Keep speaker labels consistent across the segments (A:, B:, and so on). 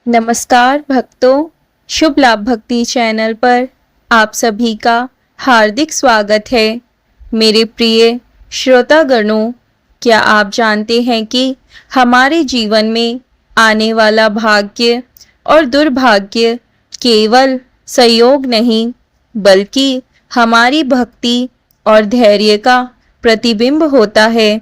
A: नमस्कार भक्तों, शुभ लाभ भक्ति चैनल पर आप सभी का हार्दिक स्वागत है। मेरे प्रिय श्रोतागणों, क्या आप जानते हैं कि हमारे जीवन में आने वाला भाग्य और दुर्भाग्य केवल संयोग नहीं, बल्कि हमारी भक्ति और धैर्य का प्रतिबिंब होता है।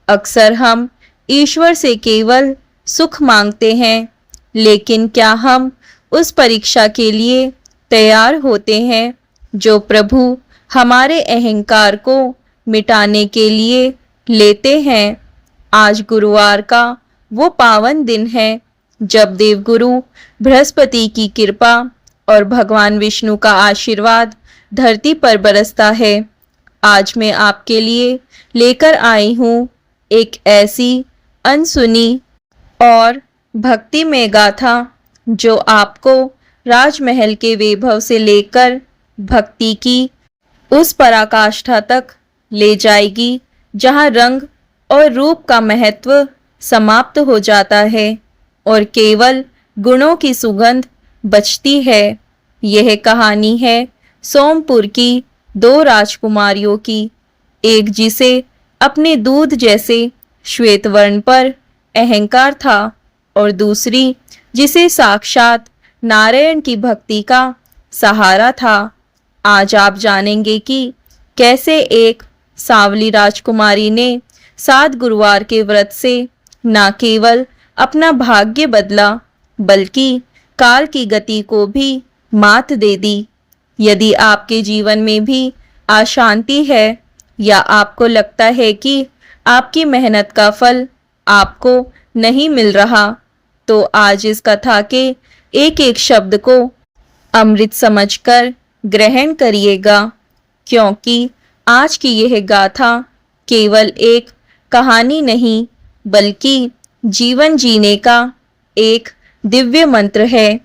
A: अक्सर हम ईश्वर से केवल सुख मांगते हैं, लेकिन क्या हम उस परीक्षा के लिए तैयार होते हैं जो प्रभु हमारे अहंकार को मिटाने के लिए लेते हैं। आज गुरुवार का वो पावन दिन है जब देवगुरु बृहस्पति की कृपा और भगवान विष्णु का आशीर्वाद धरती पर बरसता है। आज मैं आपके लिए लेकर आई हूँ एक ऐसी अनसुनी और भक्ति में गाथा जो आपको राजमहल के वैभव से लेकर भक्ति की उस पराकाष्ठा तक ले जाएगी जहां रंग और रूप का महत्व समाप्त हो जाता है और केवल गुणों की सुगंध बचती है। यह कहानी है सोमपुर की दो राजकुमारियों की, एक जिसे अपने दूध जैसे श्वेत वर्ण पर अहंकार था और दूसरी जिसे साक्षात नारायण की भक्ति का सहारा था। आज आप जानेंगे कि कैसे एक सांवली राजकुमारी ने 7 गुरुवार के व्रत से न केवल अपना भाग्य बदला, बल्कि काल की गति को भी मात दे दी। यदि आपके जीवन में भी अशांति है या आपको लगता है कि आपकी मेहनत का फल आपको नहीं मिल रहा, तो आज इस कथा के एक एक शब्द को अमृत समझकर ग्रहण करिएगा, क्योंकि आज की यह गाथा केवल एक कहानी नहीं, बल्कि जीवन जीने का एक दिव्य मंत्र है।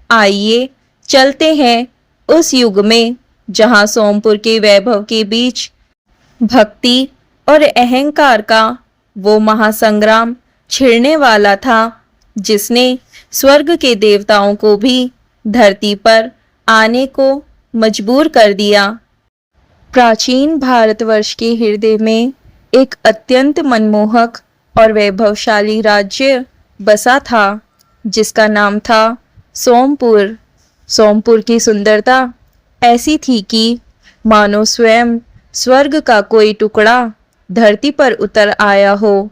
A: आइए चलते हैं उस युग में जहां सोमपुर के वैभव के बीच भक्ति और अहंकार का वो महासंग्राम छिड़ने वाला था, जिसने स्वर्ग के देवताओं को भी धरती पर आने को मजबूर कर दिया। प्राचीन भारतवर्ष के हृदय में एक अत्यंत मनमोहक और वैभवशाली राज्य बसा था, जिसका नाम था सोमपुर। सोमपुर की सुंदरता ऐसी थी कि मानो स्वयं स्वर्ग का कोई टुकड़ा धरती पर उतर आया हो।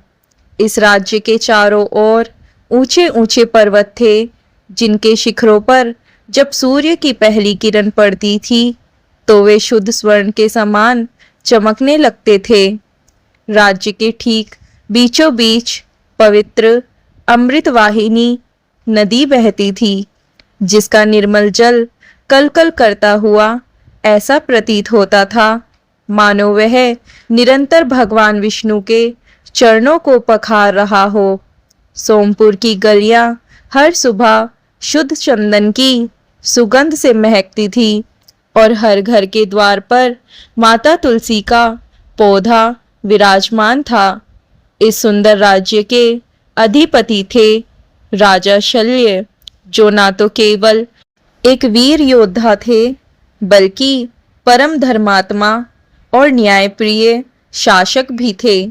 A: इस राज्य के चारों ओर ऊंचे ऊंचे पर्वत थे, जिनके शिखरों पर जब सूर्य की पहली किरण पड़ती थी तो वे शुद्ध स्वर्ण के समान चमकने लगते थे। राज्य के ठीक बीचों बीच पवित्र अमृत वाहिनी नदी बहती थी, जिसका निर्मल जल कलकल करता हुआ ऐसा प्रतीत होता था मानो वह निरंतर भगवान विष्णु के चरणों को पखार रहा हो। सोमपुर की गलियां हर सुबह शुद्ध चंदन की सुगंध से महकती थी और हर घर के द्वार पर माता तुलसी का पौधा विराजमान था। इस सुंदर राज्य के अधिपति थे राजा शल्य, जो ना तो केवल एक वीर योद्धा थे, बल्कि परम धर्मात्मा और न्यायप्रिय शासक भी थे।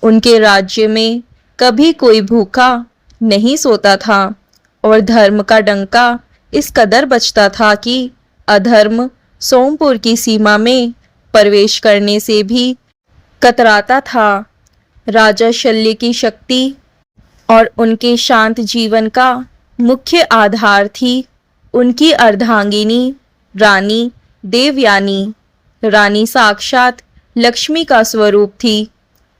A: उनके राज्य में कभी कोई भूखा नहीं सोता था और धर्म का डंका इस कदर बजता था कि अधर्म सोमपुर की सीमा में प्रवेश करने से भी कतराता था। राजा शल्य की शक्ति और उनके शांत जीवन का मुख्य आधार थी उनकी अर्धांगिनी रानी देवयानी। रानी साक्षात लक्ष्मी का स्वरूप थी।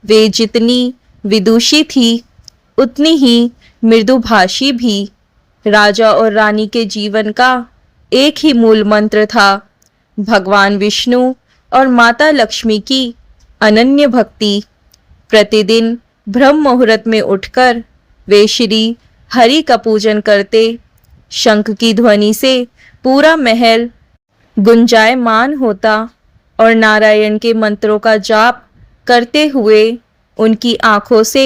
A: वे जितनी विदुषी थी, उतनी ही मृदुभाषी भी। राजा और रानी के जीवन का एक ही मूल मंत्र था, भगवान विष्णु और माता लक्ष्मी की अनन्य भक्ति। प्रतिदिन ब्रह्म मुहूर्त में उठकर वे श्री हरि का पूजन करते। शंख की ध्वनि से पूरा महल गुंजायमान होता और नारायण के मंत्रों का जाप करते हुए उनकी आंखों से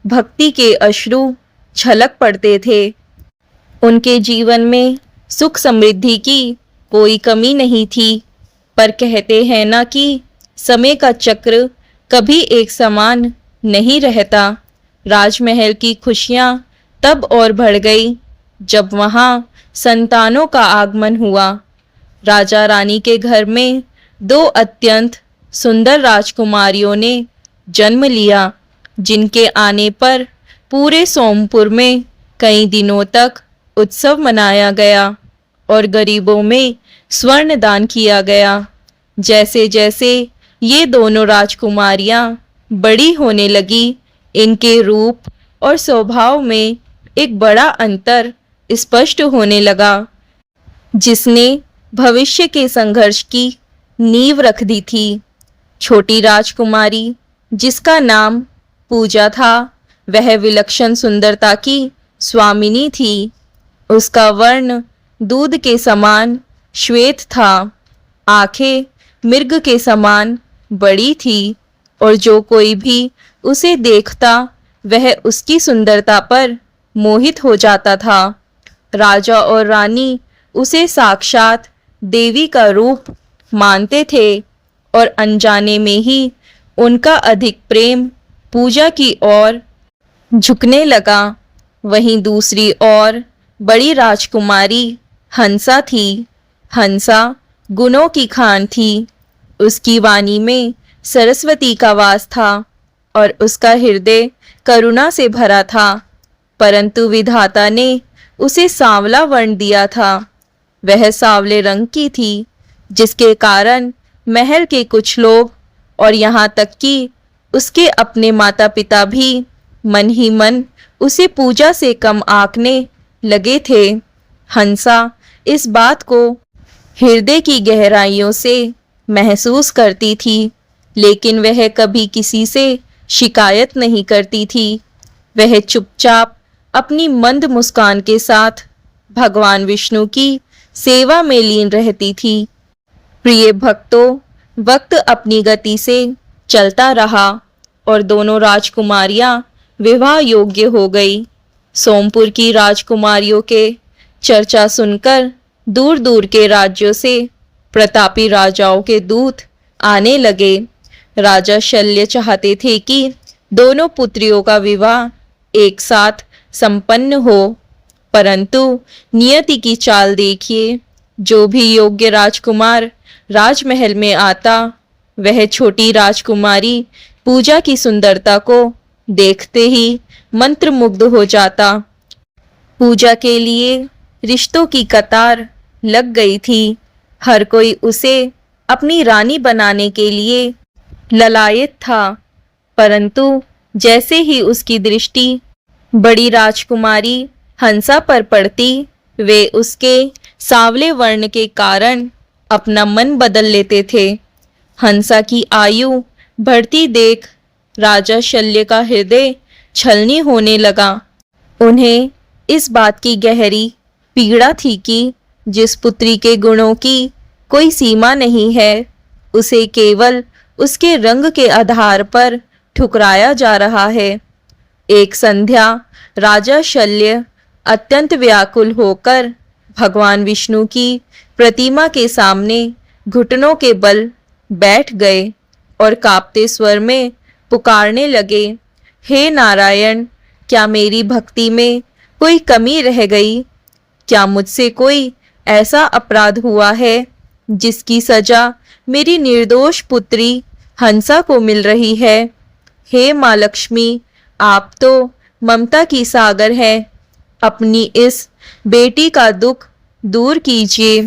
A: भक्ति के अश्रु छलक पड़ते थे। उनके जीवन में सुख समृद्धि की कोई कमी नहीं थी। पर कहते हैं ना कि समय का चक्र कभी एक समान नहीं रहता। राजमहल की खुशियां तब और बढ़ गई जब वहां संतानों का आगमन हुआ। राजा रानी के घर में दो अत्यंत सुंदर राजकुमारियों ने जन्म लिया, जिनके आने पर पूरे सोमपुर में कई दिनों तक उत्सव मनाया गया और गरीबों में स्वर्ण दान किया गया। जैसे जैसे ये दोनों राजकुमारियां बड़ी होने लगी, इनके रूप और स्वभाव में एक बड़ा अंतर स्पष्ट होने लगा, जिसने भविष्य के संघर्ष की नींव रख दी थी। छोटी राजकुमारी, जिसका नाम पूजा था, वह विलक्षण सुंदरता की स्वामिनी थी। उसका वर्ण दूध के समान श्वेत था, आंखें मृग के समान बड़ी थी और जो कोई भी उसे देखता वह उसकी सुंदरता पर मोहित हो जाता था। राजा और रानी उसे साक्षात देवी का रूप मानते थे और अनजाने में ही उनका अधिक प्रेम पूजा की ओर झुकने लगा। वहीं दूसरी ओर बड़ी राजकुमारी हंसा थी। हंसा गुणों की खान थी। उसकी वाणी में सरस्वती का वास था और उसका हृदय करुणा से भरा था। परंतु विधाता ने उसे सांवला वर्ण दिया था। वह सांवले रंग की थी, जिसके कारण महल के कुछ लोग और यहाँ तक कि उसके अपने माता पिता भी मन ही मन उसे पूजा से कम आंकने लगे थे। हंसा इस बात को हृदय की गहराइयों से महसूस करती थी, लेकिन वह कभी किसी से शिकायत नहीं करती थी। वह चुपचाप अपनी मंद मुस्कान के साथ भगवान विष्णु की सेवा में लीन रहती थी। प्रिय भक्तों, वक्त अपनी गति से चलता रहा और दोनों राजकुमारियां विवाह योग्य हो गई। सोमपुर की राजकुमारियों के चर्चा सुनकर दूर दूर के राज्यों से प्रतापी राजाओं के दूत आने लगे। राजा शल्य चाहते थे कि दोनों पुत्रियों का विवाह एक साथ संपन्न हो, परंतु नियति की चाल देखिए। जो भी योग्य राजकुमार राजमहल में आता, वह छोटी राजकुमारी पूजा की सुंदरता को देखते ही मंत्रमुग्ध हो जाता। पूजा के लिए रिश्तों की कतार लग गई थी। हर कोई उसे अपनी रानी बनाने के लिए ललायत था, परंतु जैसे ही उसकी दृष्टि बड़ी राजकुमारी हंसा पर पड़ती, वे उसके सांवले वर्ण के कारण अपना मन बदल लेते थे। हंसा की आयु बढ़ती देख राजा शल्य का हृदय छलनी होने लगा। उन्हें इस बात की गहरी पीड़ा थी कि जिस पुत्री के गुणों की कोई सीमा नहीं है, उसे केवल उसके रंग के आधार पर ठुकराया जा रहा है। एक संध्या राजा शल्य अत्यंत व्याकुल होकर भगवान विष्णु की प्रतिमा के सामने घुटनों के बल बैठ गए और कांपते स्वर में पुकारने लगे, हे नारायण, क्या मेरी भक्ति में कोई कमी रह गई? क्या मुझसे कोई ऐसा अपराध हुआ है जिसकी सजा मेरी निर्दोष पुत्री हंसा को मिल रही है? हे माँ लक्ष्मी, आप तो ममता की सागर है, अपनी इस बेटी का दुख दूर कीजिए।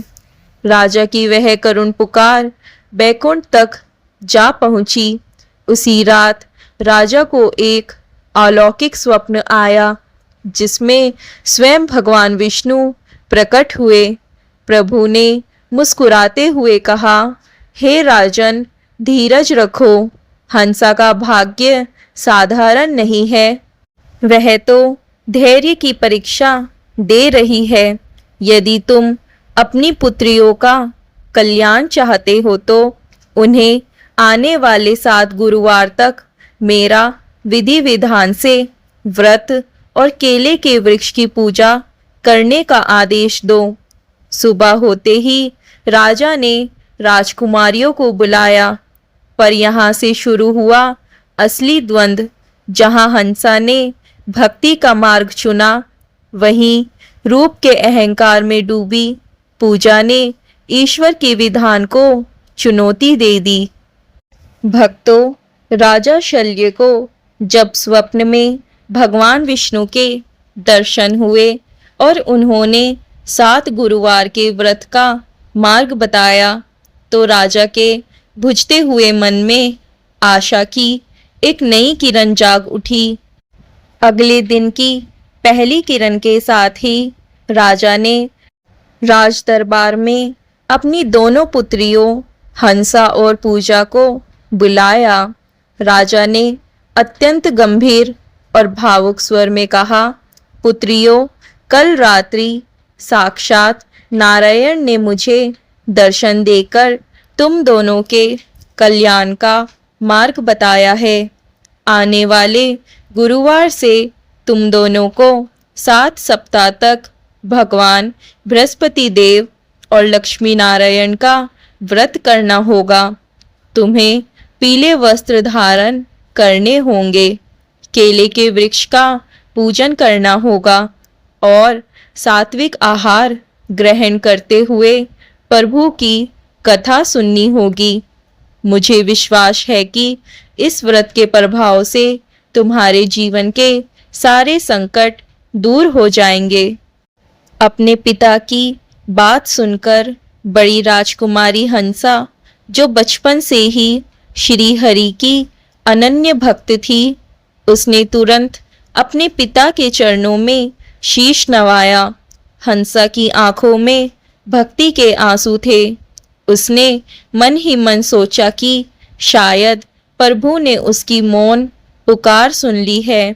A: राजा की वह करुण पुकार बैकुंठ तक जा पहुंची। उसी रात राजा को एक अलौकिक स्वप्न आया, जिसमें स्वयं भगवान विष्णु प्रकट हुए। प्रभु ने मुस्कुराते हुए कहा, हे राजन, धीरज रखो। हंसा का भाग्य साधारण नहीं है, वह तो धैर्य की परीक्षा दे रही है। यदि तुम अपनी पुत्रियों का कल्याण चाहते हो तो उन्हें आने वाले 7 गुरुवार तक मेरा विधि विधान से व्रत और केले के वृक्ष की पूजा करने का आदेश दो। सुबह होते ही राजा ने राजकुमारियों को बुलाया, पर यहाँ से शुरू हुआ असली द्वंद्व। जहाँ हंसा ने भक्ति का मार्ग चुना, वहीं रूप के अहंकार में डूबी पूजा ने ईश्वर के विधान को चुनौती दे दी। भक्तों, राजा शल्य को जब स्वप्न में भगवान विष्णु के दर्शन हुए और उन्होंने 7 गुरुवार के व्रत का मार्ग बताया, तो राजा के बुझते हुए मन में आशा की एक नई किरण जाग उठी। अगले दिन की पहली किरण के साथ ही राजा ने राज दरबार में अपनी दोनों पुत्रियों हंसा और पूजा को बुलाया। राजा ने अत्यंत गंभीर और भावुक स्वर में कहा, पुत्रियों, कल रात्रि साक्षात नारायण ने मुझे दर्शन देकर तुम दोनों के कल्याण का मार्ग बताया है। आने वाले गुरुवार से तुम दोनों को 7 सप्ताह तक भगवान बृहस्पति देव और लक्ष्मी नारायण का व्रत करना होगा। तुम्हें पीले वस्त्र धारण करने होंगे, केले के वृक्ष का पूजन करना होगा और सात्विक आहार ग्रहण करते हुए प्रभु की कथा सुननी होगी। मुझे विश्वास है कि इस व्रत के प्रभाव से तुम्हारे जीवन के सारे संकट दूर हो जाएंगे। अपने पिता की बात सुनकर बड़ी राजकुमारी हंसा, जो बचपन से ही श्री हरि की अनन्य भक्त थी, उसने तुरंत अपने पिता के चरणों में शीश नवाया। हंसा की आंखों में भक्ति के आंसू थे। उसने मन ही मन सोचा कि शायद प्रभु ने उसकी मौन पुकार सुन ली है।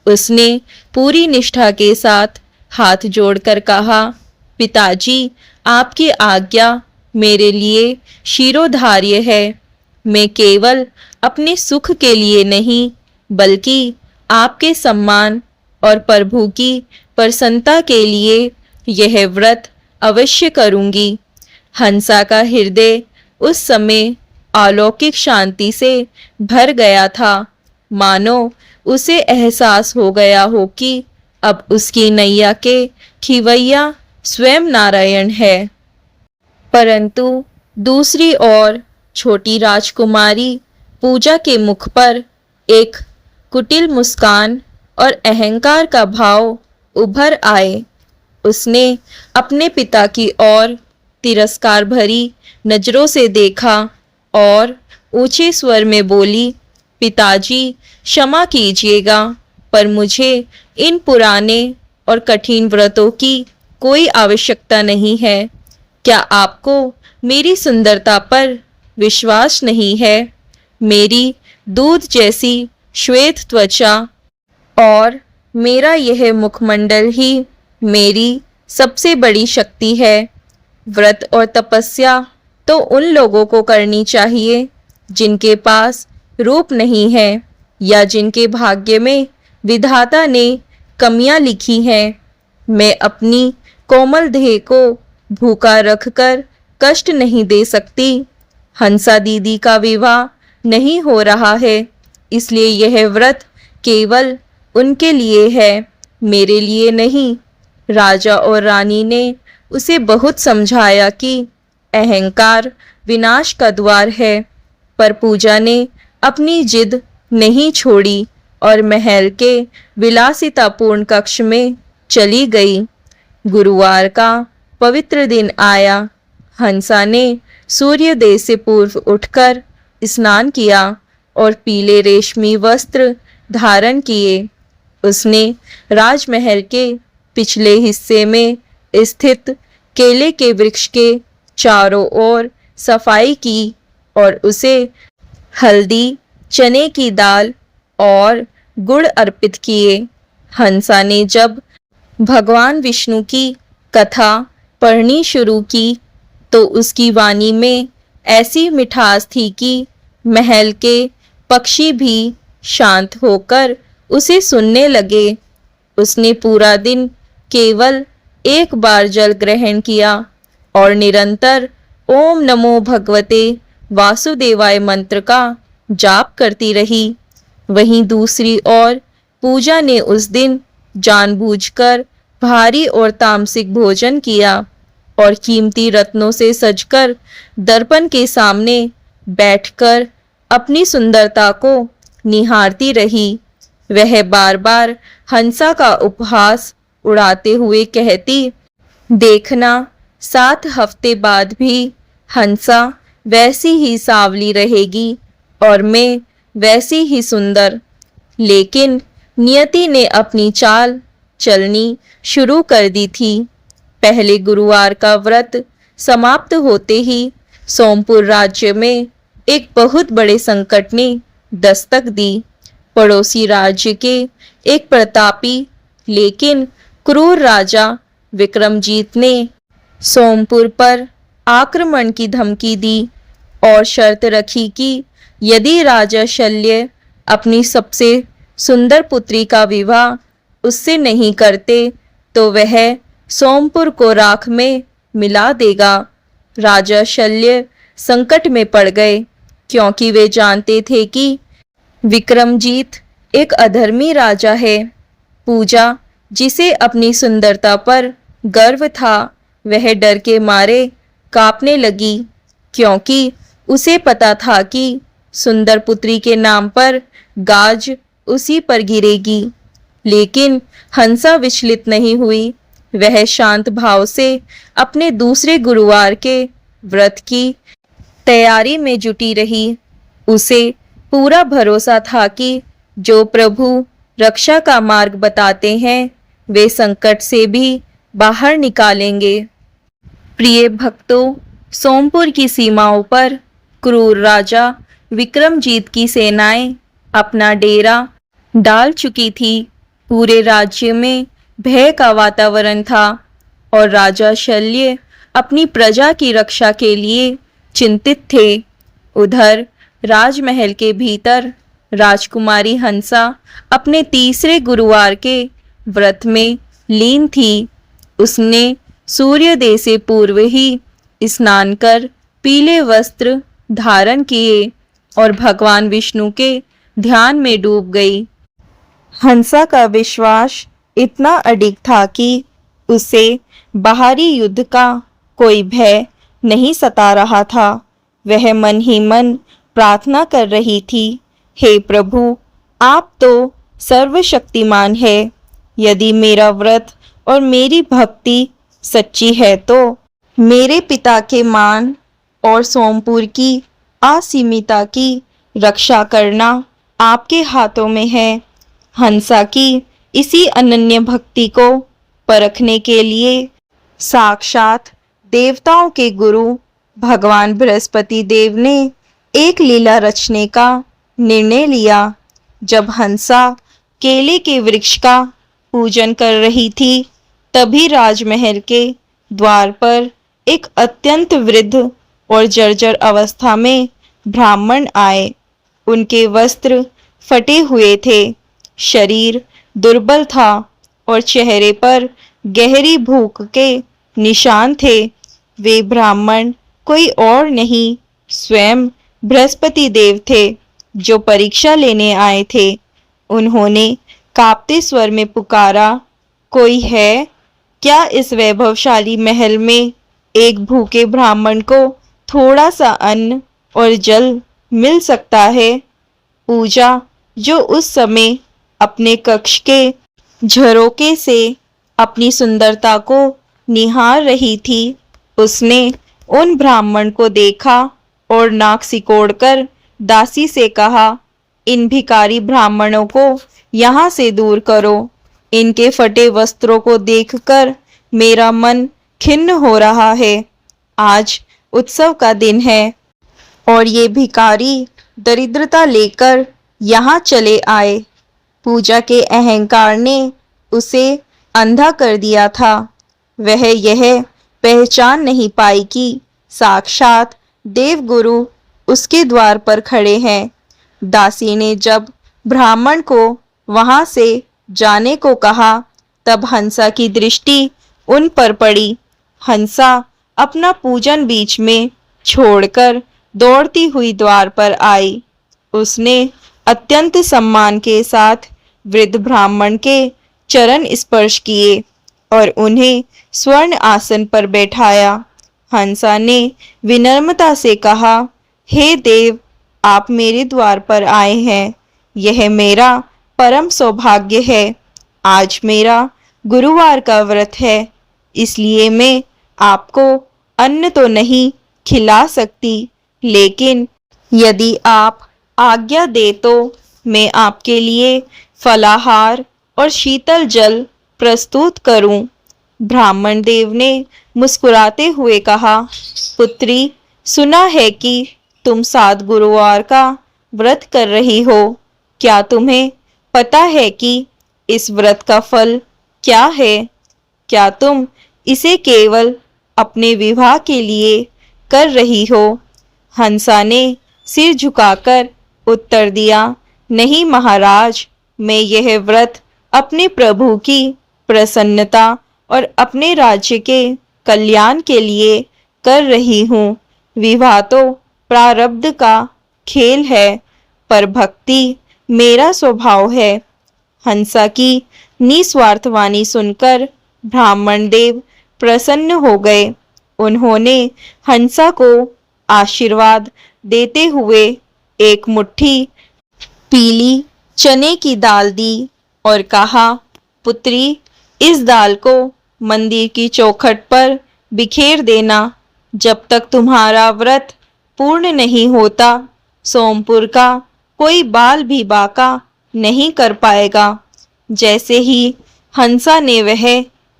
A: उसने पूरी निष्ठा के साथ हाथ जोड़कर कहा, पिताजी, आपकी आज्ञा मेरे लिए शिरोधार्य है। मैं केवल अपने सुख के लिए नहीं, बल्कि आपके सम्मान और प्रभु की प्रसन्नता के लिए यह व्रत अवश्य करूंगी। हंसा का हृदय उस समय अलौकिक शांति से भर गया था, मानो उसे एहसास हो गया हो कि अब उसकी नैया के खिवैया स्वयं नारायण है। परंतु दूसरी ओर छोटी राजकुमारी पूजा के मुख पर एक कुटिल मुस्कान और अहंकार का भाव उभर आए। उसने अपने पिता की ओर तिरस्कार भरी नजरों से देखा और ऊंचे स्वर में बोली, पिताजी, क्षमा कीजिएगा, पर मुझे इन पुराने और कठिन व्रतों की कोई आवश्यकता नहीं है। क्या आपको मेरी सुंदरता पर विश्वास नहीं है? मेरी दूध जैसी श्वेत त्वचा और मेरा यह मुखमंडल ही मेरी सबसे बड़ी शक्ति है। व्रत और तपस्या तो उन लोगों को करनी चाहिए जिनके पास रूप नहीं है या जिनके भाग्य में विधाता ने कमियां लिखी हैं। मैं अपनी कोमल देह को भूखा रखकर कष्ट नहीं दे सकती। हंसा दीदी का विवाह नहीं हो रहा है, इसलिए यह व्रत केवल उनके लिए है, मेरे लिए नहीं। राजा और रानी ने उसे बहुत समझाया कि अहंकार विनाश का द्वार है, पर पूजा ने अपनी जिद नहीं छोड़ी और महल के विलासितापूर्ण कक्ष में चली गई। गुरुवार का पवित्र दिन आया। हंसा ने सूर्योदय से पूर्व उठकर स्नान किया और पीले रेशमी वस्त्र धारण किए। उसने राजमहल के पिछले हिस्से में स्थित केले के वृक्ष के चारों ओर सफाई की और उसे हल्दी, चने की दाल और गुड़ अर्पित किए। हंसा ने जब भगवान विष्णु की कथा पढ़नी शुरू की तो उसकी वाणी में ऐसी मिठास थी कि महल के पक्षी भी शांत होकर उसे सुनने लगे। उसने पूरा दिन केवल एक बार जल ग्रहण किया और निरंतर ओम नमो भगवते वासुदेवाय मंत्र का जाप करती रही। वहीं दूसरी ओर पूजा ने उस दिन जानबूझकर भारी और तामसिक भोजन किया और कीमती रत्नों से सजकर दर्पण के सामने बैठकर अपनी सुंदरता को निहारती रही। वह बार बार हंसा का उपहास उड़ाते हुए कहती, देखना 7 हफ्ते बाद भी हंसा वैसी ही सांवली रहेगी और मैं वैसी ही सुंदर। लेकिन नियति ने अपनी चाल चलनी शुरू कर दी थी। पहले गुरुवार का व्रत समाप्त होते ही सोमपुर राज्य में एक बहुत बड़े संकट ने दस्तक दी। पड़ोसी राज्य के एक प्रतापी लेकिन क्रूर राजा विक्रमजीत ने सोमपुर पर आक्रमण की धमकी दी और शर्त रखी कि यदि राजा शल्य अपनी सबसे सुंदर पुत्री का विवाह उससे नहीं करते तो वह सोमपुर को राख में मिला देगा। राजा शल्य संकट में पड़ गए क्योंकि वे जानते थे कि विक्रमजीत एक अधर्मी राजा है। पूजा, जिसे अपनी सुंदरता पर गर्व था, वह डर के मारे कांपने लगी क्योंकि उसे पता था कि सुंदर पुत्री के नाम पर गाज उसी पर गिरेगी। लेकिन हंसा विचलित नहीं हुई। वह शांत भाव से अपने दूसरे गुरुवार के व्रत की तैयारी में जुटी रही। उसे पूरा भरोसा था कि जो प्रभु रक्षा का मार्ग बताते हैं वे संकट से भी बाहर निकालेंगे। प्रिय भक्तों, सोमपुर की सीमाओं पर क्रूर राजा विक्रमजीत की सेनाएं अपना डेरा डाल चुकी थी। पूरे राज्य में भय का वातावरण था और राजा शल्य अपनी प्रजा की रक्षा के लिए चिंतित थे। उधर राजमहल के भीतर राजकुमारी हंसा अपने तीसरे गुरुवार के व्रत में लीन थी। उसने सूर्योदय से पूर्व ही स्नान कर पीले वस्त्र धारण किए और भगवान विष्णु के ध्यान में डूब गई। हंसा का विश्वास इतना अडिग था कि उसे बाहरी युद्ध का कोई भय नहीं सता रहा था। वह मन ही मन प्रार्थना कर रही थी, हे प्रभु, आप तो सर्वशक्तिमान है। यदि मेरा व्रत और मेरी भक्ति सच्ची है तो मेरे पिता के मान और सोमपुर की असीमिता की रक्षा करना आपके हाथों में है। हंसा की इसी अनन्य भक्ति को परखने के लिए साक्षात देवताओं के गुरु भगवान बृहस्पति देव ने एक लीला रचने का निर्णय लिया। जब हंसा केले के वृक्ष का पूजन कर रही थी तभी राजमहल के द्वार पर एक अत्यंत वृद्ध और जर्जर अवस्था में ब्राह्मण आए। उनके वस्त्र फटे हुए थे, शरीर दुर्बल था और चेहरे पर गहरी भूख के निशान थे। वे ब्राह्मण कोई और नहीं, स्वयं बृहस्पति देव थे जो परीक्षा लेने आए थे। उन्होंने कांपते स्वर में पुकारा, कोई है क्या इस वैभवशाली महल में एक भूखे ब्राह्मण को थोड़ा सा अन्न और जल मिल सकता है? पूजा, जो उस समय अपने कक्ष के झरोके से अपनी सुंदरता को निहार रही थी, उसने उन ब्राह्मण को देखा और नाक सिकोड़कर दासी से कहा, इन भिखारी ब्राह्मणों को यहाँ से दूर करो। इनके फटे वस्त्रों को देखकर मेरा मन खिन्न हो रहा है। आज उत्सव का दिन है और ये भिखारी दरिद्रता लेकर यहाँ चले आए। पूजा के अहंकार ने उसे अंधा कर दिया था। वह यह पहचान नहीं पाई कि साक्षात देवगुरु उसके द्वार पर खड़े हैं। दासी ने जब ब्राह्मण को वहां से जाने को कहा तब हंसा की दृष्टि उन पर पड़ी। हंसा अपना पूजन बीच में छोड़कर दौड़ती हुई द्वार पर आई। उसने अत्यंत सम्मान के साथ वृद्ध ब्राह्मण के चरण स्पर्श किए और उन्हें स्वर्ण आसन पर बैठाया। हंसा ने विनम्रता से कहा, हे देव, आप मेरे द्वार पर आए हैं। यह मेरा परम सौभाग्य है। आज मेरा गुरुवार का व्रत है, इसलिए मैं आपको अन्न तो नहीं खिला सकती, लेकिन यदि आप आज्ञा दे तो मैं आपके लिए फलाहार और शीतल जल प्रस्तुत करूं। ब्राह्मण देव ने मुस्कुराते हुए कहा, पुत्री, सुना है कि तुम 7 गुरुवार का व्रत कर रही हो। क्या तुम्हें पता है कि इस व्रत का फल क्या है? क्या तुम इसे केवल अपने विवाह के लिए कर रही हो? हंसा ने सिर झुकाकर उत्तर दिया, नहीं महाराज, मैं यह व्रत अपने प्रभु की प्रसन्नता और अपने राज्य के कल्याण के लिए कर रही हूँ। विवाह तो प्रारब्ध का खेल है, पर भक्ति मेरा स्वभाव है। हंसा की निस्वार्थ वाणी सुनकर ब्राह्मण देव प्रसन्न हो गए। उन्होंने हंसा को आशीर्वाद देते हुए एक मुट्ठी पीली चने की दाल दी और कहा, पुत्री, इस दाल को मंदिर की चौखट पर बिखेर देना। जब तक तुम्हारा व्रत पूर्ण नहीं होता, सोमपुर का कोई बाल भी बाका नहीं कर पाएगा। जैसे ही हंसा ने वह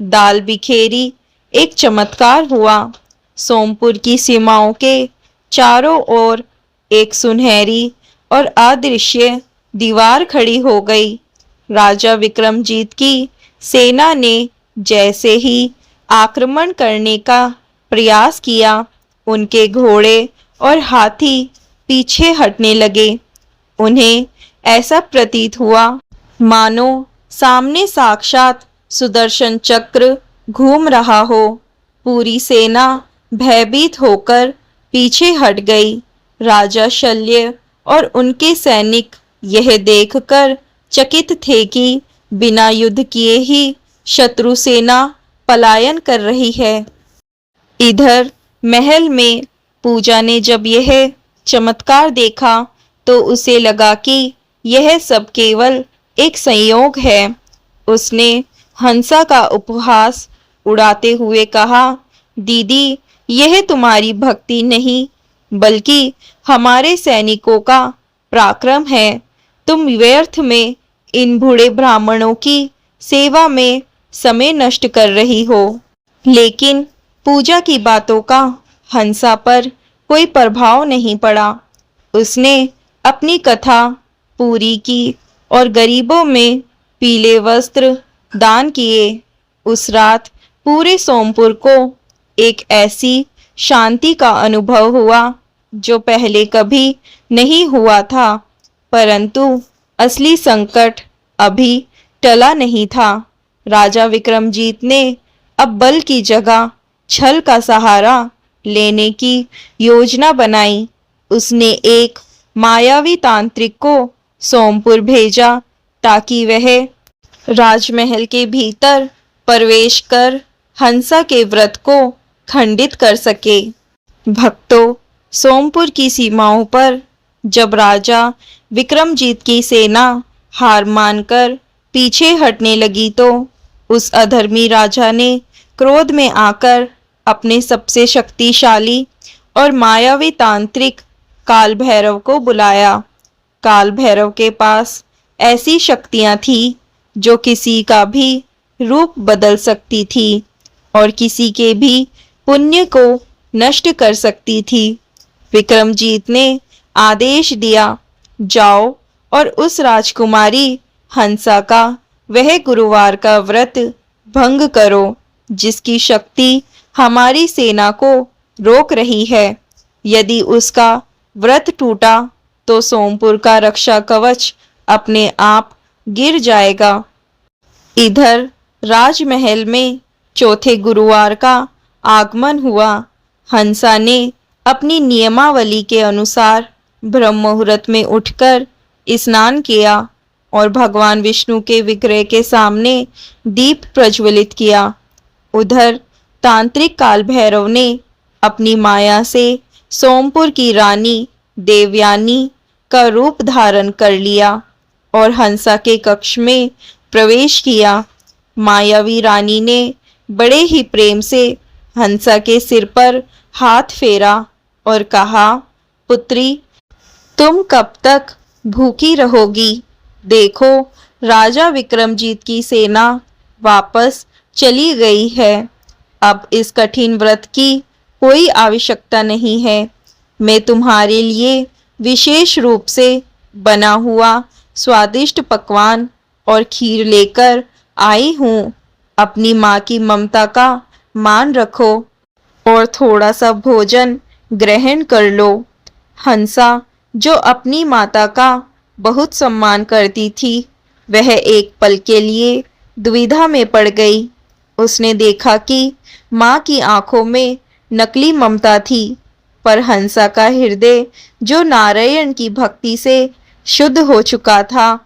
A: दाल बिखेरी, एक चमत्कार हुआ। सोमपुर की सीमाओं के चारों ओर एक सुनहरी और अदृश्य दीवार खड़ी हो गई। राजा विक्रमजीत की सेना ने जैसे ही आक्रमण करने का प्रयास किया, उनके घोड़े और हाथी पीछे हटने लगे। उन्हें ऐसा प्रतीत हुआ मानो सामने साक्षात सुदर्शन चक्र घूम रहा हो। पूरी सेना भयभीत होकर पीछे हट गई। राजा शल्य और उनके सैनिक यह देखकर चकित थे कि बिना युद्ध किए ही शत्रु सेना पलायन कर रही है। इधर महल में पूजा ने जब यह चमत्कार देखा तो उसे लगा कि यह सब केवल एक संयोग है। उसने हंसा का उपहास उड़ाते हुए कहा, दीदी, यह तुम्हारी भक्ति नहीं बल्कि हमारे सैनिकों का पराक्रम है। तुम व्यर्थ में इन बूढ़े ब्राह्मणों की सेवा में समय नष्ट कर रही हो। लेकिन पूजा की बातों का हंसा पर कोई प्रभाव नहीं पड़ा। उसने अपनी कथा पूरी की और गरीबों में पीले वस्त्र दान किए। उस रात पूरे सोमपुर को एक ऐसी शांति का अनुभव हुआ जो पहले कभी नहीं हुआ था। परंतु असली संकट अभी टला नहीं था। राजा विक्रमजीत ने अब बल की जगह छल का सहारा लेने की योजना बनाई। उसने एक मायावी तांत्रिक को सोमपुर भेजा ताकि वह राजमहल के भीतर प्रवेश कर हंसा के व्रत को खंडित कर सके। भक्तों, सोमपुर की सीमाओं पर जब राजा विक्रमजीत की सेना हार मानकर पीछे हटने लगी तो उस अधर्मी राजा ने क्रोध में आकर अपने सबसे शक्तिशाली और मायावी तांत्रिक काल भैरव को बुलाया। काल भैरव के पास ऐसी शक्तियां थी जो किसी का भी रूप बदल सकती थी और किसी के भी पुण्य को नष्ट कर सकती थी। विक्रमजीत ने आदेश दिया, जाओ और उस राजकुमारी हंसा का वह गुरुवार का व्रत भंग करो जिसकी शक्ति हमारी सेना को रोक रही है। यदि उसका व्रत टूटा तो सोमपुर का रक्षा कवच अपने आप गिर जाएगा। इधर राजमहल में चौथे गुरुवार का आगमन हुआ। हंसा ने अपनी नियमावली के अनुसार ब्रह्म मुहूर्त में उठकर स्नान किया और भगवान विष्णु के विग्रह के सामने दीप प्रज्वलित किया। उधर तांत्रिक काल भैरव ने अपनी माया से सोमपुर की रानी देवयानी का रूप धारण कर लिया और हंसा के कक्ष में प्रवेश किया। मायावी रानी ने बड़े ही प्रेम से हंसा के सिर पर हाथ फेरा और कहा, पुत्री, तुम कब तक भूखी रहोगी? देखो, राजा विक्रमजीत की सेना वापस चली गई है। अब इस कठिन व्रत की कोई आवश्यकता नहीं है। मैं तुम्हारे लिए विशेष रूप से बना हुआ स्वादिष्ट पकवान और खीर लेकर आई हूँ। अपनी माँ की ममता का मान रखो और थोड़ा सा भोजन ग्रहण कर लो। हंसा, जो अपनी माता का बहुत सम्मान करती थी, वह एक पल के लिए दुविधा में पड़ गई। उसने देखा कि माँ की आंखों में नकली ममता थी, पर हंसा का हृदय जो नारायण की भक्ति से शुद्ध हो चुका था,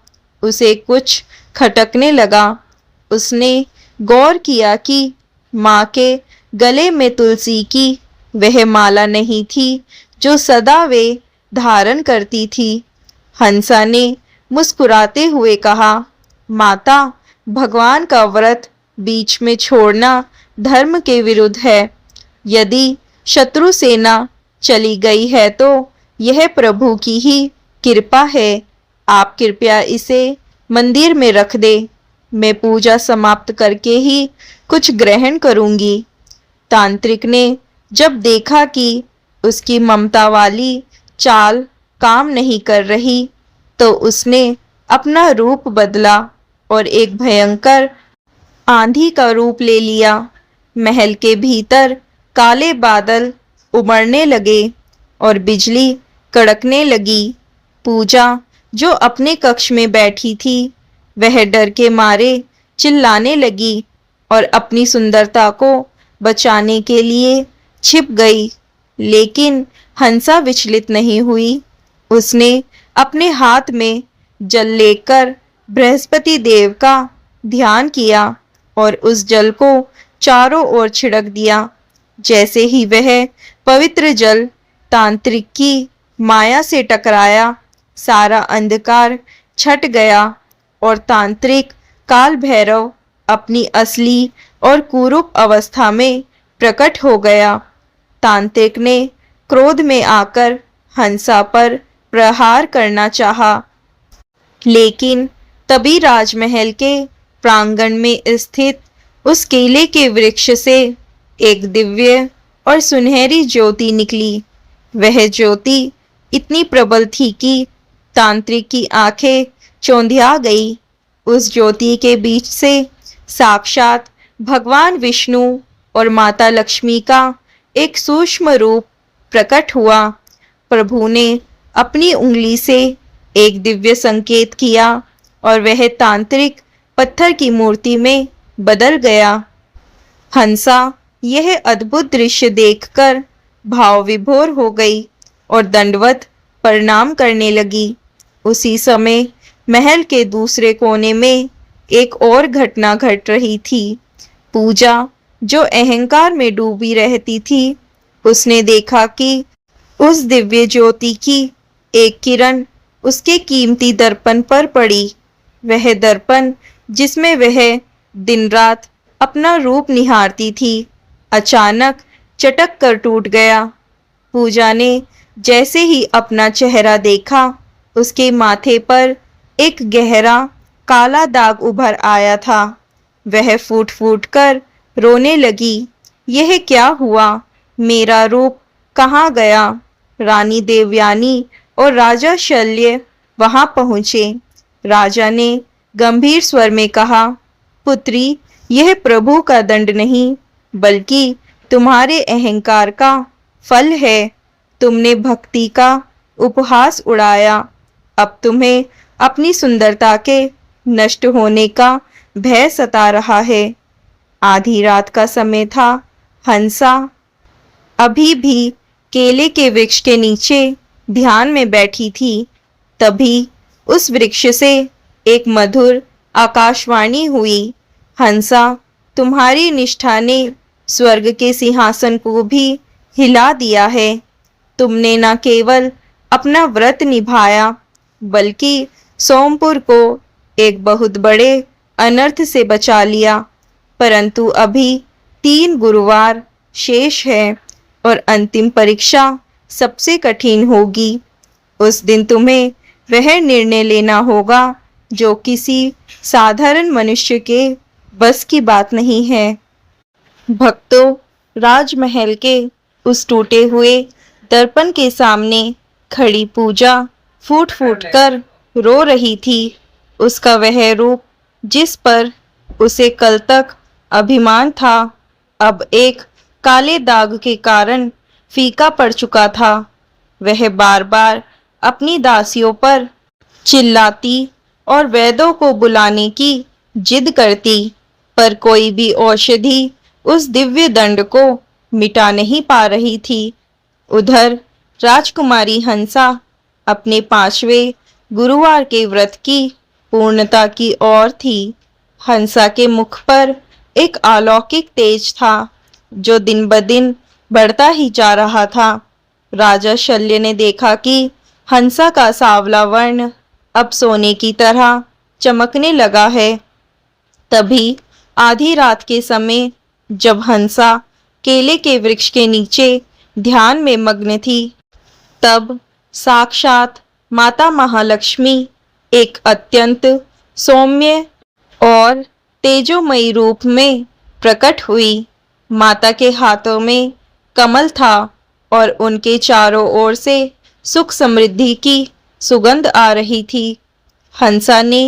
A: उसे कुछ खटकने लगा। उसने गौर किया कि माँ के गले में तुलसी की वह माला नहीं थी जो सदा वे धारण करती थी। हंसा ने मुस्कुराते हुए कहा, माता, भगवान का व्रत बीच में छोड़ना धर्म के विरुद्ध है। यदि शत्रु सेना चली गई है तो यह प्रभु की ही कृपा है। आप कृपया इसे मंदिर में रख दे। मैं पूजा समाप्त करके ही कुछ ग्रहण करूंगी। तांत्रिक ने जब देखा कि उसकी ममता वाली चाल काम नहीं कर रही, तो उसने अपना रूप बदला और एक भयंकर आंधी का रूप ले लिया। महल के भीतर काले बादल उमड़ने लगे और बिजली कड़कने लगी। पूजा, जो अपने कक्ष में बैठी थी, वह डर के मारे चिल्लाने लगी और अपनी सुंदरता को बचाने के लिए छिप गई। लेकिन हंसा विचलित नहीं हुई। उसने अपने हाथ में जल लेकर बृहस्पति देव का ध्यान किया और उस जल को चारों ओर छिड़क दिया। जैसे ही वह पवित्र जल तांत्रिक की माया से टकराया, सारा अंधकार छट गया और तांत्रिक काल भैरव अपनी असली और कुरूप अवस्था में प्रकट हो गया। तांत्रिक ने क्रोध में आकर हंसा पर प्रहार करना चाहा, लेकिन तभी राजमहल के प्रांगण में स्थित उस केले के वृक्ष से एक दिव्य और सुनहरी ज्योति निकली। वह ज्योति इतनी प्रबल थी कि तांत्रिक की आंखें चौंधिया गई। उस ज्योति के बीच से साक्षात भगवान विष्णु और माता लक्ष्मी का एक सूक्ष्म रूप प्रकट हुआ। प्रभु ने अपनी उंगली से एक दिव्य संकेत किया और वह तांत्रिक पत्थर की मूर्ति में बदल गया। हंसा यह अद्भुत दृश्य देखकर भाव विभोर हो गई और दंडवत प्रणाम करने लगी। उसी समय महल के दूसरे कोने में एक और घटना घट रही थी। पूजा, जो अहंकार में डूबी रहती थी, उसने देखा कि उस दिव्य ज्योति की एक किरण उसके कीमती दर्पण पर पड़ी। वह दर्पण जिसमें वह दिन रात अपना रूप निहारती थी, अचानक चटक कर टूट गया। पूजा ने जैसे ही अपना चेहरा देखा, उसके माथे पर एक गहरा काला दाग उभर आया था। वह फूट फूट कर रोने लगी। यह क्या हुआ? मेरा रूप कहाँ गया? रानी देवयानी और राजा शल्य वहां पहुंचे। राजा ने गंभीर स्वर में कहा, पुत्री, यह प्रभु का दंड नहीं, बल्कि तुम्हारे अहंकार का फल है। तुमने भक्ति का उपहास उड़ाया। अब तुम्हें अपनी सुंदरता के नष्ट होने का भय सता रहा है। आधी रात का समय था। हंसा अभी भी केले के वृक्ष के नीचे ध्यान में बैठी थी। तभी उस वृक्ष से एक मधुर आकाशवाणी हुई। हंसा, तुम्हारी निष्ठा ने स्वर्ग के सिंहासन को भी हिला दिया है। तुमने न केवल अपना व्रत निभाया बल्कि सोमपुर को एक बहुत बड़े अनर्थ से बचा लिया। परंतु अभी 3 गुरुवार शेष है और अंतिम परीक्षा सबसे कठिन होगी। उस दिन तुम्हें वह निर्णय लेना होगा जो किसी साधारण मनुष्य के बस की बात नहीं है। भक्तों, राजमहल के उस टूटे हुए दर्पण के सामने खड़ी पूजा फूट फूट कर रो रही थी। उसका वह रूप जिस पर उसे कल तक अभिमान था, अब एक काले दाग के कारण फीका पड़ चुका था। वह बार बार अपनी दासियों पर चिल्लाती और वैद्यों को बुलाने की जिद करती, पर कोई भी औषधि उस दिव्य दंड को मिटा नहीं पा रही थी। उधर राजकुमारी हंसा अपने 5वें गुरुवार के व्रत की पूर्णता की ओर थी। हंसा के मुख पर एक अलौकिक तेज था जो दिन ब दिन बढ़ता ही जा रहा था। राजा शल्य ने देखा कि हंसा का सांवला वर्ण अब सोने की तरह चमकने लगा है। तभी आधी रात के समय जब हंसा केले के वृक्ष के नीचे ध्यान में मग्न थी, तब साक्षात माता महालक्ष्मी एक अत्यंत सौम्य और तेजोमयी रूप में प्रकट हुई। माता के हाथों में कमल था और उनके चारों ओर से सुख समृद्धि की सुगंध आ रही थी। हंसा ने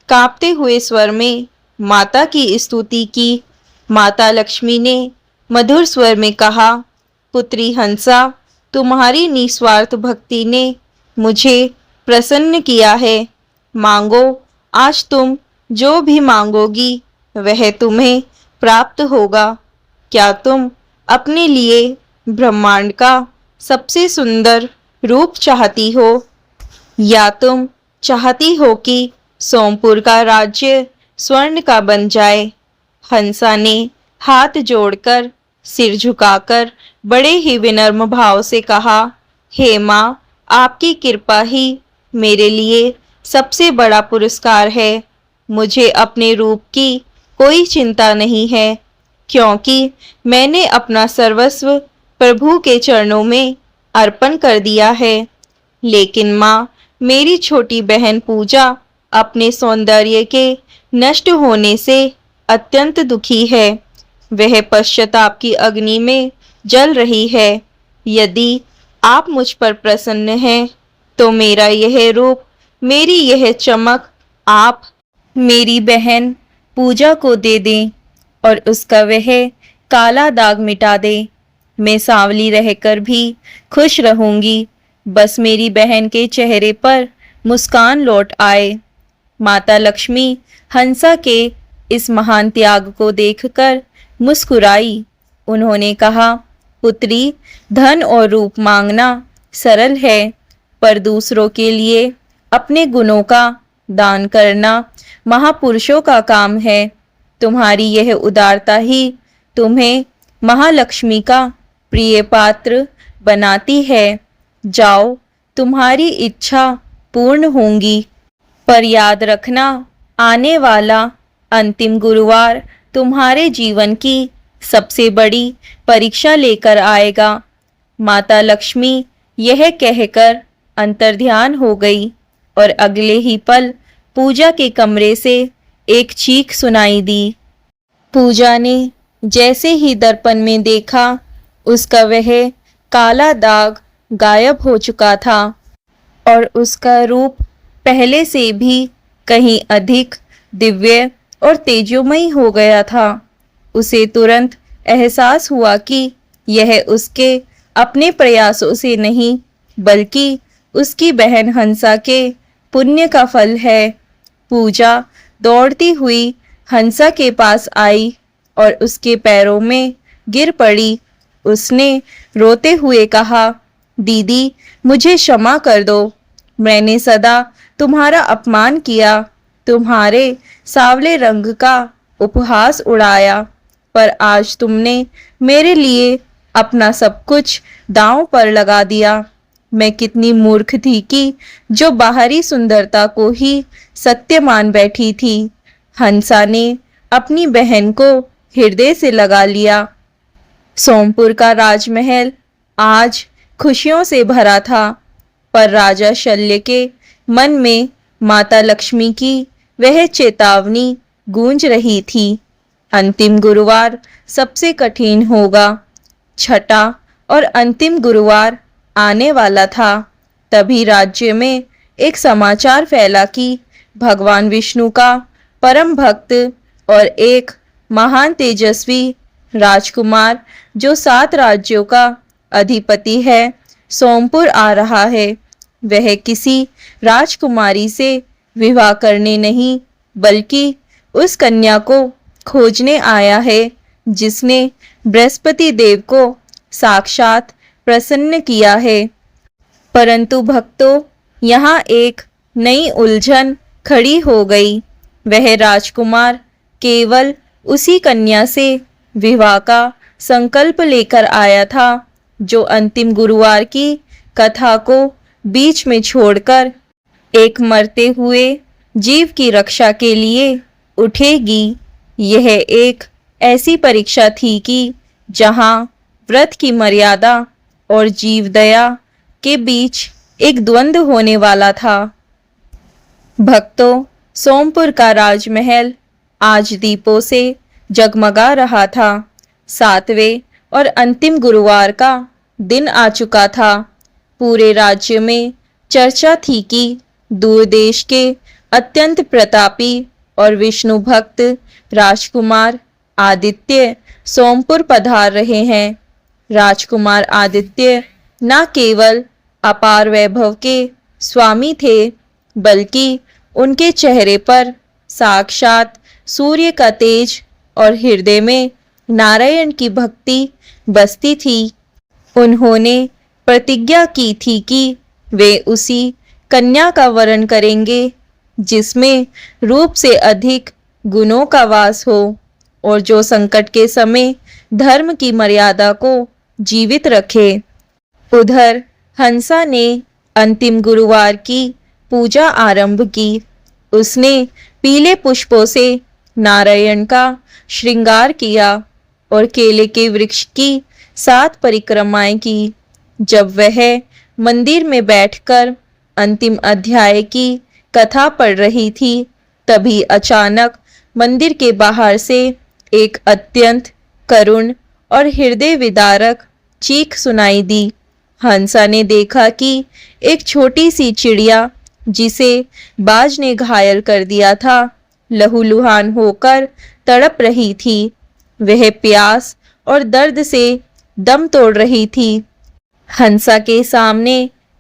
A: कांपते हुए स्वर में माता की स्तुति की। माता लक्ष्मी ने मधुर स्वर में कहा, पुत्री हंसा, तुम्हारी निस्वार्थ भक्ति ने मुझे प्रसन्न किया है। मांगो, आज तुम जो भी मांगोगी वह तुम्हें प्राप्त होगा। क्या तुम अपने लिए ब्रह्मांड का सबसे सुंदर रूप चाहती हो, या तुम चाहती हो कि सोमपुर का राज्य स्वर्ण का बन जाए? हंसा ने हाथ जोड़कर सिर झुकाकर बड़े ही विनम्र भाव से कहा, हे माँ, आपकी कृपा ही मेरे लिए सबसे बड़ा पुरस्कार है। मुझे अपने रूप की कोई चिंता नहीं है, क्योंकि मैंने अपना सर्वस्व प्रभु के चरणों में अर्पण कर दिया है। लेकिन माँ, मेरी छोटी बहन पूजा अपने सौंदर्य के नष्ट होने से अत्यंत दुखी है। वह पश्चाताप की अग्नि में जल रही है। यदि आप मुझ पर प्रसन्न हैं, तो मेरा यह रूप, मेरी यह चमक आप मेरी बहन पूजा को दे दें और उसका वह काला दाग मिटा दे। मैं सांवली रहकर भी खुश रहूंगी, बस मेरी बहन के चेहरे पर मुस्कान लौट आए। माता लक्ष्मी हंसा के इस महान त्याग को देखकर मुस्कुराई। उन्होंने कहा, पुत्री, धन और रूप मांगना सरल है, पर दूसरों के लिए अपने गुणों का दान करना महापुरुषों का काम है। तुम्हारी यह उदारता ही तुम्हें महालक्ष्मी का प्रिय पात्र बनाती है। जाओ, तुम्हारी इच्छा पूर्ण होंगी। पर याद रखना, आने वाला अंतिम गुरुवार तुम्हारे जीवन की सबसे बड़ी परीक्षा लेकर आएगा। माता लक्ष्मी यह कहकर अंतर्ध्यान हो गई और अगले ही पल पूजा के कमरे से एक चीख सुनाई दी। पूजा ने जैसे ही दर्पण में देखा, उसका वह काला दाग गायब हो चुका था और उसका रूप पहले से भी कहीं अधिक दिव्य और तेजोमयी हो गया था। उसे तुरंत एहसास हुआ कि यह उसके अपने प्रयासों से नहीं, बल्कि उसकी बहन हंसा के पुण्य का फल है। पूजा दौड़ती हुई हंसा के पास आई और उसके पैरों में गिर पड़ी। उसने रोते हुए कहा, दीदी मुझे क्षमा कर दो। मैंने सदा तुम्हारा अपमान किया, तुम्हारे सांवले रंग का उपहास उड़ाया, पर आज तुमने मेरे लिए अपना सब कुछ दांव पर लगा दिया। मैं कितनी मूर्ख थी कि जो बाहरी सुंदरता को ही सत्य मान बैठी थी। हंसा ने अपनी बहन को हृदय से लगा लिया। सोमपुर का राजमहल आज खुशियों से भरा था, पर राजा शल्य के मन में माता लक्ष्मी की वह चेतावनी गूंज रही थी। अंतिम गुरुवार सबसे कठिन होगा। छठा और अंतिम गुरुवार आने वाला था। तभी राज्य में एक समाचार फैला कि भगवान विष्णु का परम भक्त और एक महान तेजस्वी राजकुमार जो 7 राज्यों का अधिपति है, सोमपुर आ रहा है। वह किसी राजकुमारी से विवाह करने नहीं, बल्कि उस कन्या को खोजने आया है जिसने बृहस्पति देव को साक्षात प्रसन्न किया है। परंतु भक्तों, यहाँ एक नई उलझन खड़ी हो गई। वह राजकुमार केवल उसी कन्या से विवाह का संकल्प लेकर आया था जो अंतिम गुरुवार की कथा को बीच में छोड़कर एक मरते हुए जीव की रक्षा के लिए उठेगी। यह एक ऐसी परीक्षा थी कि जहां व्रत की मर्यादा और जीव दया के बीच एक द्वंद्व होने वाला था। भक्तों, सोमपुर का राजमहल आज दीपों से जगमगा रहा था। 7वें और अंतिम गुरुवार का दिन आ चुका था। पूरे राज्य में चर्चा थी कि दूर देश के अत्यंत प्रतापी और विष्णु भक्त राजकुमार आदित्य सोमपुर पधार रहे हैं। राजकुमार आदित्य न केवल अपार वैभव के स्वामी थे, बल्कि उनके चेहरे पर साक्षात सूर्य का तेज और हृदय में नारायण की भक्ति बसती थी। उन्होंने प्रतिज्ञा की थी कि वे उसी कन्या का वरण करेंगे जिसमें रूप से अधिक गुणों का वास हो और जो संकट के समय धर्म की मर्यादा को जीवित रखे। उधर हंसा ने अंतिम गुरुवार की पूजा आरंभ की। उसने पीले पुष्पों से नारायण का श्रृंगार किया और केले के वृक्ष की 7 परिक्रमाएं की। जब वह मंदिर में बैठकर अंतिम अध्याय की कथा पढ़ रही थी, तभी अचानक मंदिर के बाहर से एक अत्यंत करुण और हृदय विदारक चीख सुनाई दी। हंसा ने देखा कि एक छोटी सी चिड़िया जिसे बाज ने घायल कर दिया था, लहूलुहान होकर तड़प रही थी। वह प्यास और दर्द से दम तोड़ रही थी। हंसा के सामने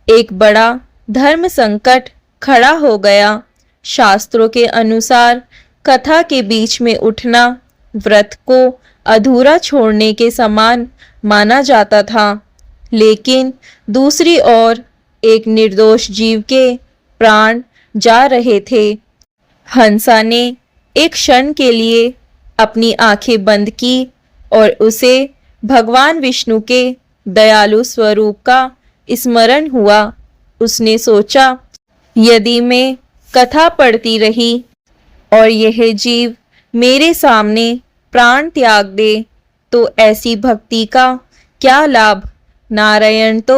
A: एक बड़ा धर्म संकट खड़ा हो गया। शास्त्रों के अनुसार कथा के बीच में उठना व्रत को अधूरा छोड़ने के समान माना जाता था, लेकिन दूसरी ओर एक निर्दोष जीव के प्राण जा रहे थे। हंसा ने एक क्षण के लिए अपनी आंखें बंद की और उसे भगवान विष्णु के दयालु स्वरूप का स्मरण हुआ। उसने सोचा, यदि मैं कथा पढ़ती रही और यह जीव मेरे सामने प्राण त्याग दे तो ऐसी भक्ति का क्या लाभ। नारायण तो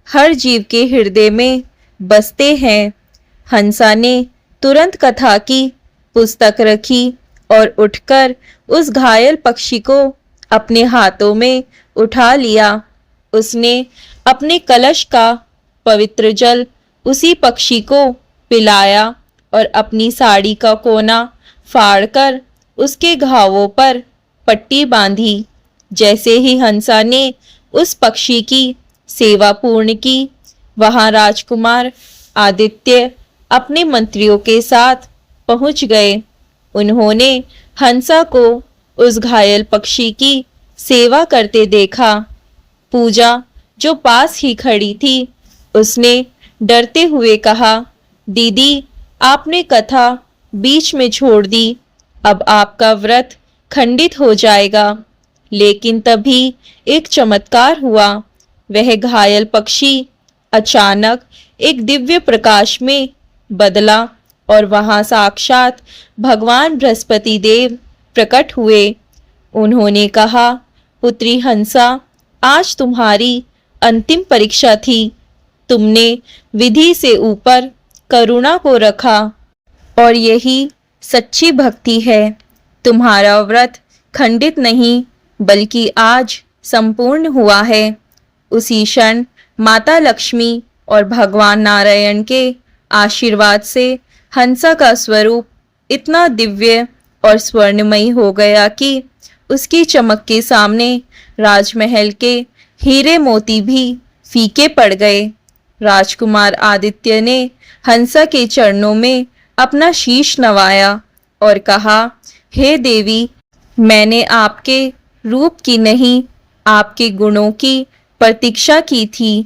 A: हर जीव के हृदय में बसते हैं। हंसा ने तुरंत कथा की पुस्तक रखी और उठकर उस घायल पक्षी को अपने हाथों में उठा लिया। उसने अपने कलश का पवित्र जल उसी पक्षी को पिलाया और अपनी साड़ी का कोना फाड़कर उसके घावों पर पट्टी बांधी। जैसे ही हंसा ने उस पक्षी की सेवा पूर्ण की, वहां राजकुमार आदित्य अपने मंत्रियों के साथ पहुंच गए। उन्होंने हंसा को उस घायल पक्षी की सेवा करते देखा। पूजा जो पास ही खड़ी थी, उसने डरते हुए कहा, दीदी, आपने कथा बीच में छोड़ दी, अब आपका व्रत खंडित हो जाएगा। लेकिन तभी एक चमत्कार हुआ। वह घायल पक्षी अचानक एक दिव्य प्रकाश में बदला और वहां साक्षात भगवान बृहस्पति देव प्रकट हुए। उन्होंने कहा, पुत्री हंसा, आज तुम्हारी अंतिम परीक्षा थी। तुमने विधि से ऊपर करुणा को रखा और यही सच्ची भक्ति है। तुम्हारा व्रत खंडित नहीं बल्कि आज संपूर्ण हुआ है। उसी क्षण माता लक्ष्मी और भगवान नारायण के आशीर्वाद से हंसा का स्वरूप इतना दिव्य और स्वर्णमयी हो गया कि उसकी चमक के सामने राजमहल के हीरे मोती भी फीके पड़ गए। राजकुमार आदित्य ने हंसा के चरणों में अपना शीश नवाया और कहा, हे देवी, मैंने आपके रूप की नहीं, आपके गुणों की प्रतीक्षा की थी।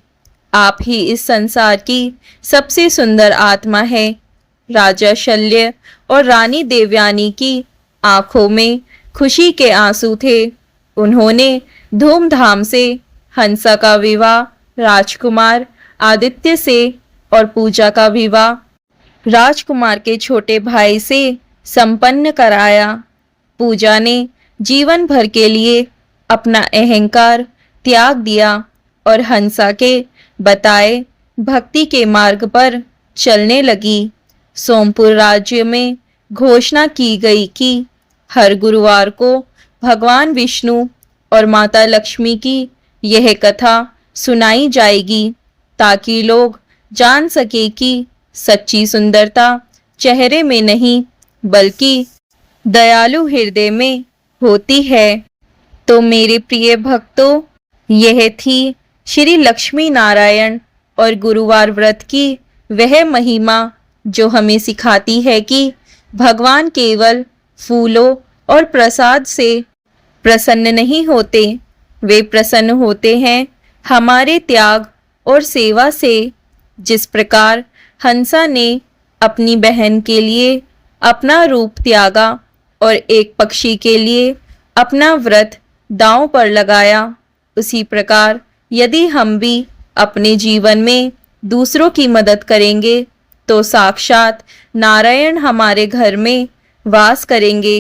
A: आप ही इस संसार की सबसे सुंदर आत्मा है। राजा शल्य और रानी देवयानी की आंखों में खुशी के आंसू थे। उन्होंने धूमधाम से हंसा का विवाह राजकुमार आदित्य से और पूजा का विवाह राजकुमार के छोटे भाई से संपन्न कराया। पूजा ने जीवन भर के लिए अपना अहंकार त्याग दिया और हंसा के बताए भक्ति के मार्ग पर चलने लगी। सोमपुर राज्य में घोषणा की गई कि हर गुरुवार को भगवान विष्णु और माता लक्ष्मी की यह कथा सुनाई जाएगी, ताकि लोग जान सके कि सच्ची सुंदरता चेहरे में नहीं बल्कि दयालु हृदय में होती है। तो मेरे प्रिय भक्तों, यह थी श्री लक्ष्मी नारायण और गुरुवार व्रत की वह महिमा जो हमें सिखाती है कि भगवान केवल फूलों और प्रसाद से प्रसन्न नहीं होते, वे प्रसन्न होते हैं हमारे त्याग और सेवा से। जिस प्रकार हंसा ने अपनी बहन के लिए अपना रूप त्यागा और एक पक्षी के लिए अपना व्रत दांव पर लगाया, उसी प्रकार यदि हम भी अपने जीवन में दूसरों की मदद करेंगे तो साक्षात नारायण हमारे घर में वास करेंगे।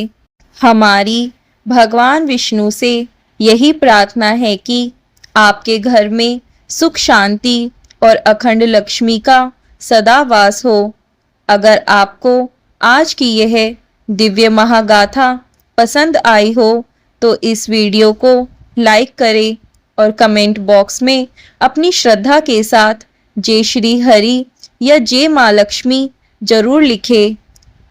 A: हमारी भगवान विष्णु से यही प्रार्थना है कि आपके घर में सुख शांति और अखंड लक्ष्मी का सदा वास हो। अगर आपको आज की यह दिव्य महागाथा पसंद आई हो तो इस वीडियो को लाइक करें और कमेंट बॉक्स में अपनी श्रद्धा के साथ जय श्री हरि या जय माँ लक्ष्मी जरूर लिखें।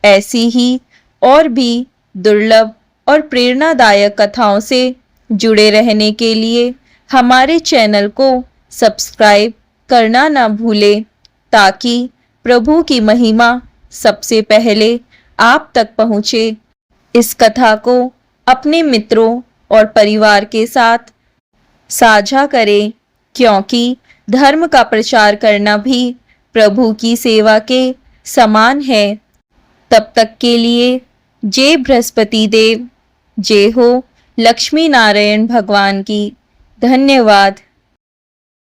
A: ऐसी ही और भी दुर्लभ और प्रेरणादायक कथाओं से जुड़े रहने के लिए हमारे चैनल को सब्सक्राइब करना ना भूलें, ताकि प्रभु की महिमा सबसे पहले आप तक पहुँचे। इस कथा को अपने मित्रों और परिवार के साथ साझा करें, क्योंकि धर्म का प्रचार करना भी प्रभु की सेवा के समान है। तब तक के लिए जय बृहस्पति देव, जय हो लक्ष्मी नारायण भगवान की। धन्यवाद।